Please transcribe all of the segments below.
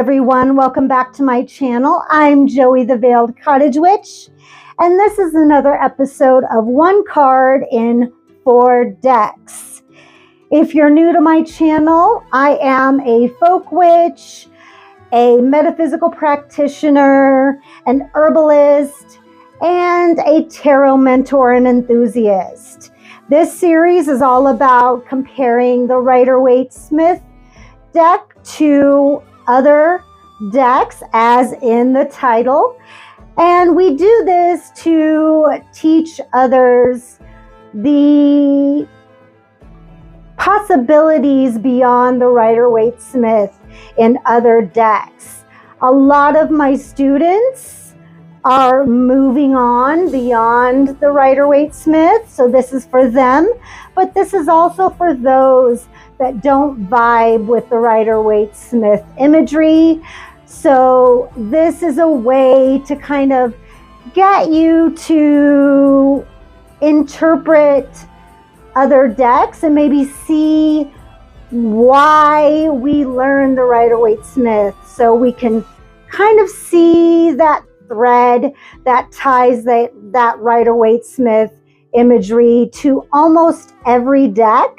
everyone, welcome back to my channel. I'm Joey the Veiled Cottage Witch, and this is another episode of One Card in 4 Decks. If you're new to my channel, I am a folk witch, a metaphysical practitioner, an herbalist, and a tarot mentor and enthusiast. This series is all about comparing the Rider-Waite Smith deck to other decks, as in the title, and we do this to teach others the possibilities beyond the Rider-Waite Smith in other decks. A lot of my students are moving on beyond the Rider-Waite Smith, so this is for them, but this is also for those that don't vibe with the Rider-Waite Smith imagery. So this is a way to kind of get you to interpret other decks and maybe see why we learn the Rider-Waite Smith, so we can kind of see that thread that ties that Rider-Waite Smith imagery to almost every deck.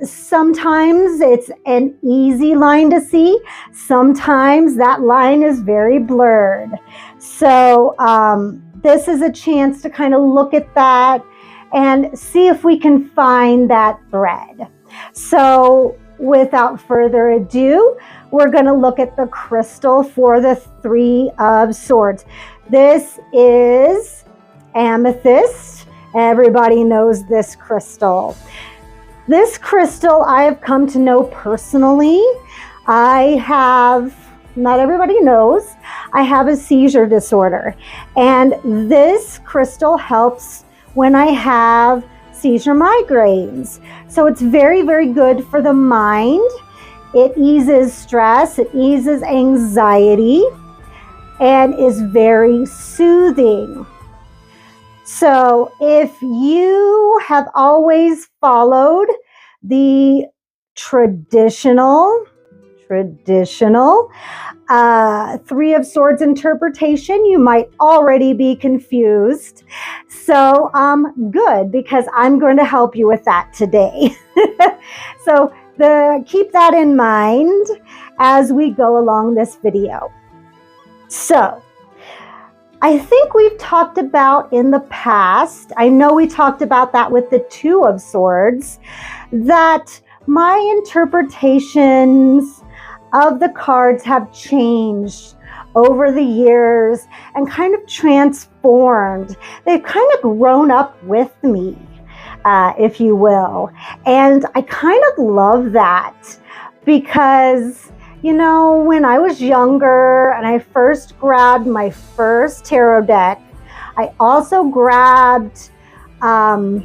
Sometimes it's an easy line to see. Sometimes that line is very blurred. So this is a chance to kind of look at that and see if we can find that thread. So without further ado, we're going to look at the crystal for the Three of Swords. This is amethyst. Everybody knows this crystal. This crystal I have come to know personally. Not everybody knows, I have a seizure disorder. And this crystal helps when I have seizure migraines. So it's very, very good for the mind. It eases stress, it eases anxiety, and is very soothing. So if you have always followed the traditional Three of Swords interpretation, you might already be confused. So good, because I'm going to help you with that today. So keep that in mind as we go along this video. So I think we've talked about in the past, I know we talked about that with the Two of Swords, that my interpretations of the cards have changed over the years and kind of transformed. They've kind of grown up with me, if you will. And I kind of love that because, you know, when I was younger and I first grabbed my first tarot deck, I also grabbed, I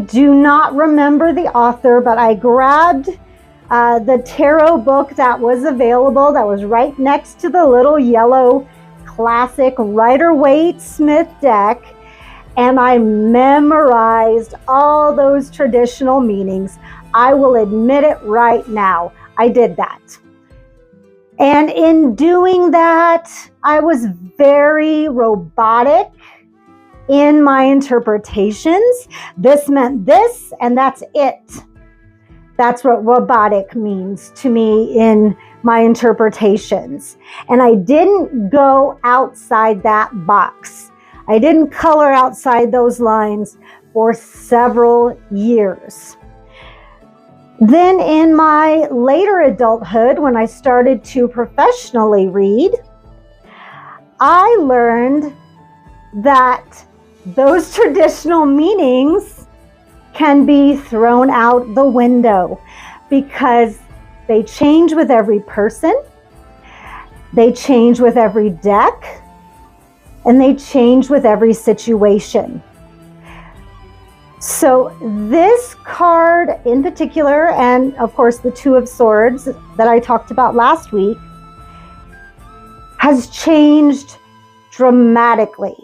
do not remember the author, but I grabbed the tarot book that was available, that was right next to the little yellow classic Rider-Waite Smith deck, and I memorized all those traditional meanings. I will admit it right now. I did that. And in doing that, I was very robotic in my interpretations. This meant this, and that's it. That's what robotic means to me in my interpretations. And I didn't go outside that box. I didn't color outside those lines for several years. Then in my later adulthood, when I started to professionally read, I learned that those traditional meanings can be thrown out the window because they change with every person, they change with every deck, and they change with every situation. So this card in particular, and of course the Two of Swords that I talked about last week, has changed dramatically.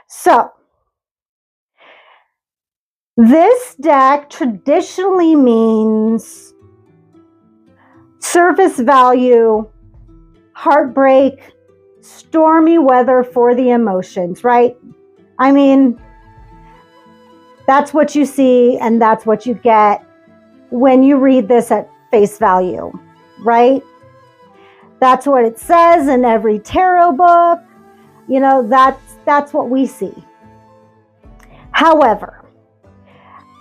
So this deck traditionally means Surface value, heartbreak, stormy weather for the emotions, right? I mean, that's what you see and that's what you get when you read this at face value, right? That's what it says in every tarot book. You know, that's what we see. However,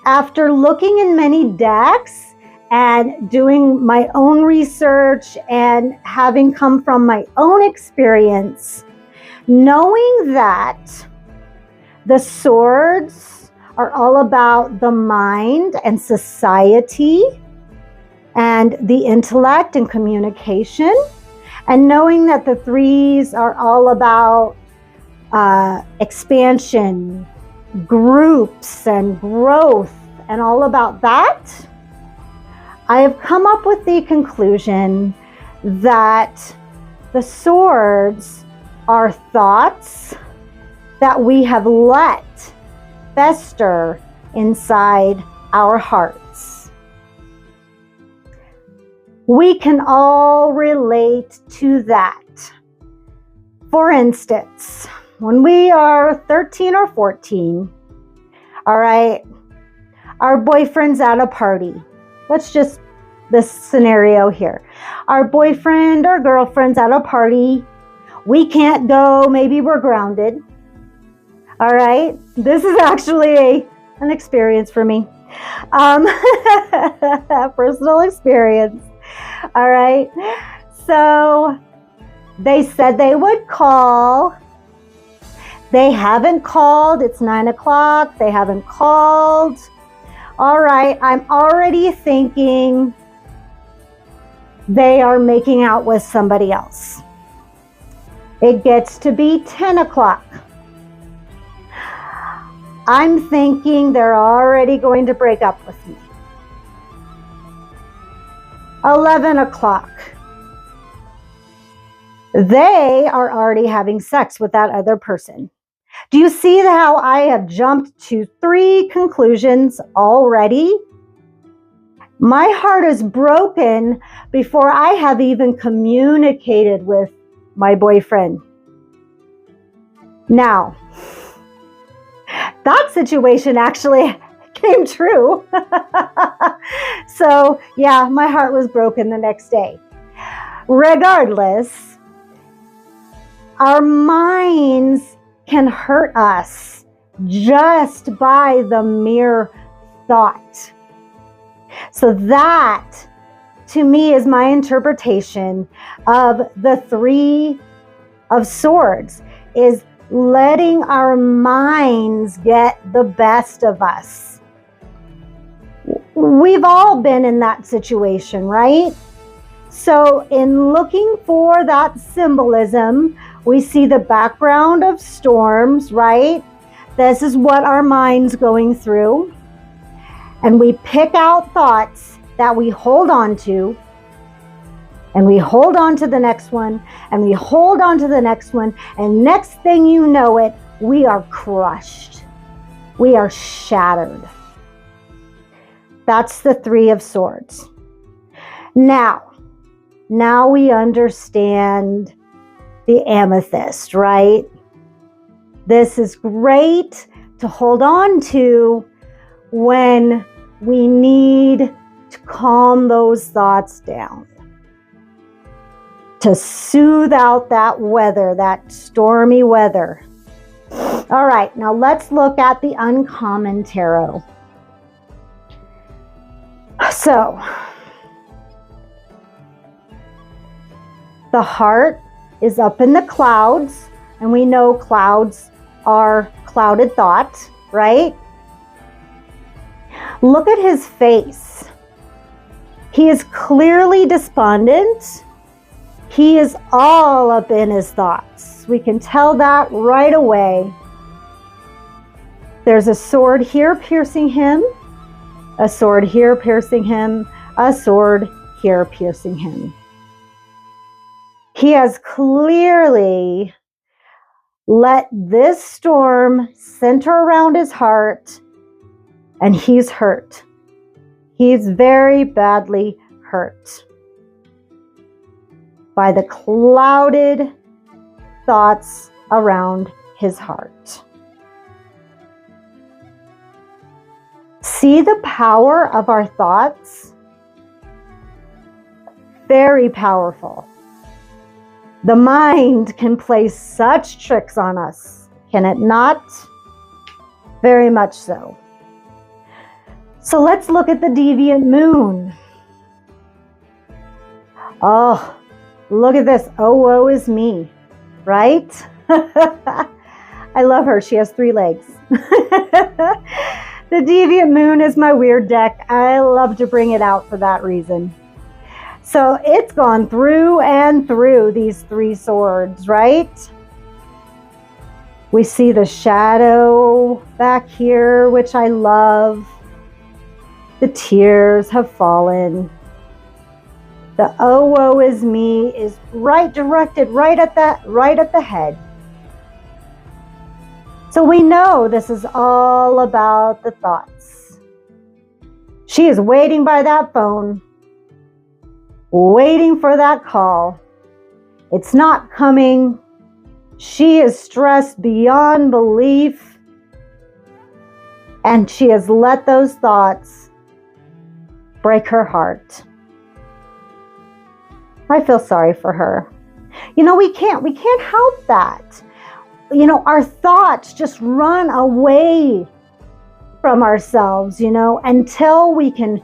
after looking in many decks and doing my own research and having come from my own experience, knowing that the swords are all about the mind and society and the intellect and communication, and knowing that the threes are all about expansion, groups, and growth, and all about that, I have come up with the conclusion that the swords are thoughts that we have let fester inside our hearts. We can all relate to that. For instance, when we are 13 or 14, all right, our boyfriend's at a party. Let's just, this scenario here. Our boyfriend or girlfriend's at a party. We can't go, maybe we're grounded. All right, this is actually an experience for me. Personal experience. All right, so they said they would call. They haven't called. It's 9 o'clock. They haven't called. All right, I'm already thinking they are making out with somebody else. It gets to be 10 o'clock. I'm thinking they're already going to break up with me. 11 o'clock. They are already having sex with that other person. Do you see how I have jumped to 3 conclusions already? My heart is broken before I have even communicated with my boyfriend. Now, that situation actually came true. So, yeah, my heart was broken the next day. Regardless, our minds can hurt us just by the mere thought. So that, to me, is my interpretation of the 3 of Swords, is letting our minds get the best of us. We've all been in that situation, right? So in looking for that symbolism, we see the background of storms, right? This is what our mind's going through. And we pick out thoughts that we hold on to, and we hold on to the next one, and we hold on to the next one, and next thing you know it, we are crushed. We are shattered. That's the 3 of Swords. Now we understand the amethyst, right? This is great to hold on to when we need to calm those thoughts down, to soothe out that weather, that stormy weather. All right, now let's look at the uncommon tarot. So, the heart is up in the clouds, and we know clouds are clouded thought, right? Look at his face. He is clearly despondent. He is all up in his thoughts. We can tell that right away. There's a sword here piercing him, a sword here piercing him, a sword here piercing him. He has clearly let this storm center around his heart, and he's hurt. He's very badly hurt. by the clouded thoughts around his heart. See the power of our thoughts? Very powerful. The mind can play such tricks on us, can it not? Very much so. So let's look at the Deviant Moon. Oh, look at this. Oh, woe is me, right? I love her. She has 3 legs. The Deviant Moon is my weird deck. I love to bring it out for that reason. So it's gone through and through these 3 swords, right? We see the shadow back here, which I love. The tears have fallen. The oh woe is me is directed right at the head. So we know this is all about the thoughts. She is waiting by that phone, waiting for that call. It's not coming. She is stressed beyond belief, and she has let those thoughts break her heart. I feel sorry for her. You know, we can't help that. You know, our thoughts just run away from ourselves, you know, until we can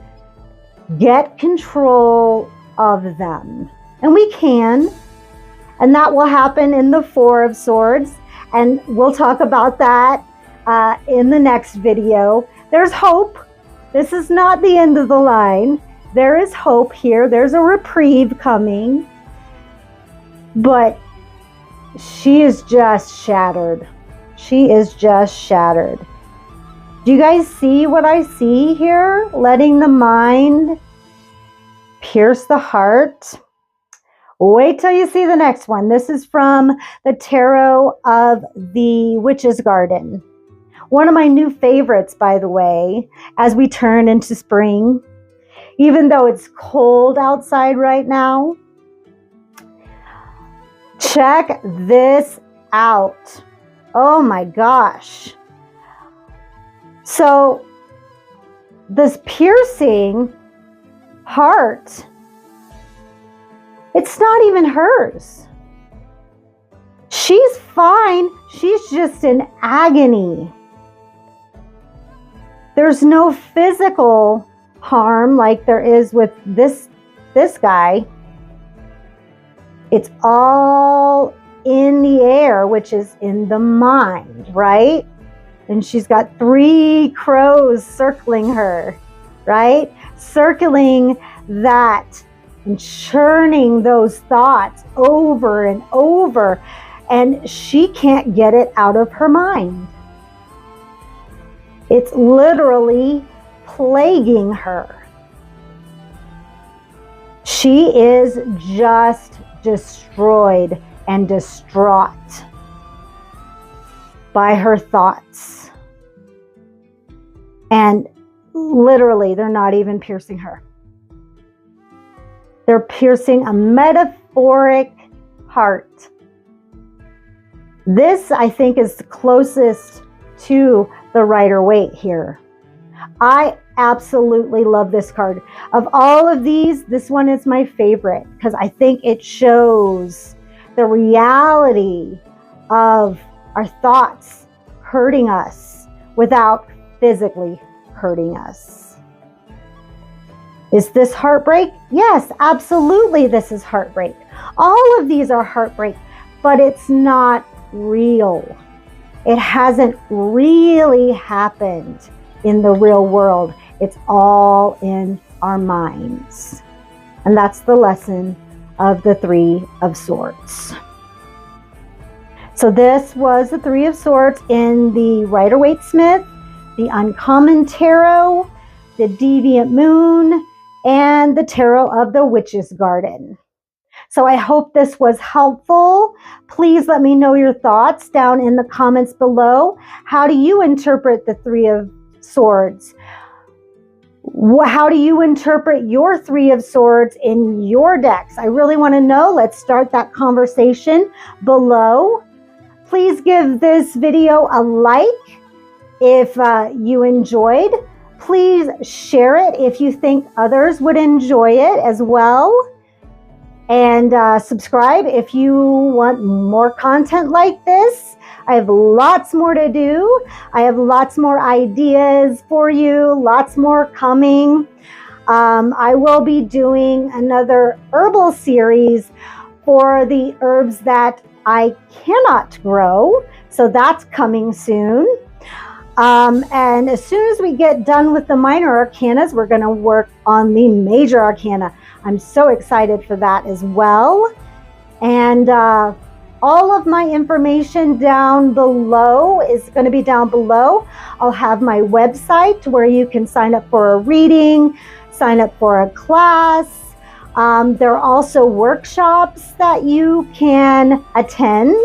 get control of them. And we can. And that will happen in the 4 of Swords. And we'll talk about that in the next video. There's hope. This is not the end of the line. There is hope here. There's a reprieve coming. But she is just shattered. She is just shattered. Do you guys see what I see here? Letting the mind pierce the heart. Wait till you see the next one. This is from the Tarot of the Witch's Garden. One of my new favorites, by the way, as we turn into spring. Even though it's cold outside right now. Check this out. Oh my gosh. So this piercing heart, it's not even hers. She's fine. She's just in agony. There's no physical harm like there is with this guy. It's all in the air, which is in the mind, right? And she's got 3 crows circling her, right? Circling that and churning those thoughts over and over. And she can't get it out of her mind. It's literally plaguing her. She is just destroyed and distraught by her thoughts. And literally, they're not even piercing her. They're piercing a metaphoric heart. This, I think, is the closest to the Rider-Waite here. I absolutely love this card. Of all of these, this one is my favorite because I think it shows the reality of our thoughts hurting us without physically hurting us. Is this heartbreak? Yes, absolutely this is heartbreak. All of these are heartbreak, but it's not real. It hasn't really happened in the real world. It's all in our minds. And that's the lesson of the 3 of Swords. So this was the 3 of Swords in the Rider-Waite Smith, the Uncommon Tarot, the Deviant Moon, and the Tarot of the Witch's Garden. So I hope this was helpful. Please let me know your thoughts down in the comments below. How do you interpret the 3 of Swords? How do you interpret your Three of Swords in your decks? I really want to know. Let's start that conversation below. Please give this video a like if you enjoyed. Please share it if you think others would enjoy it as well. And subscribe if you want more content like this. I have lots more to do. I have lots more ideas for you, lots more coming. I will be doing another herbal series for the herbs that I cannot grow. So that's coming soon. And as soon as we get done with the minor arcanas, we're going to work on the major arcana. I'm so excited for that as well. And all of my information down below is going to be down below. I'll have my website where you can sign up for a reading, sign up for a class. There are also workshops that you can attend.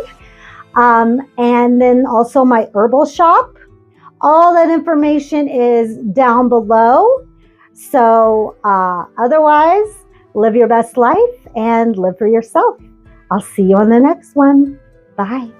And then also my herbal shop. All that information is down below. So otherwise, live your best life and live for yourself. I'll see you on the next one. Bye.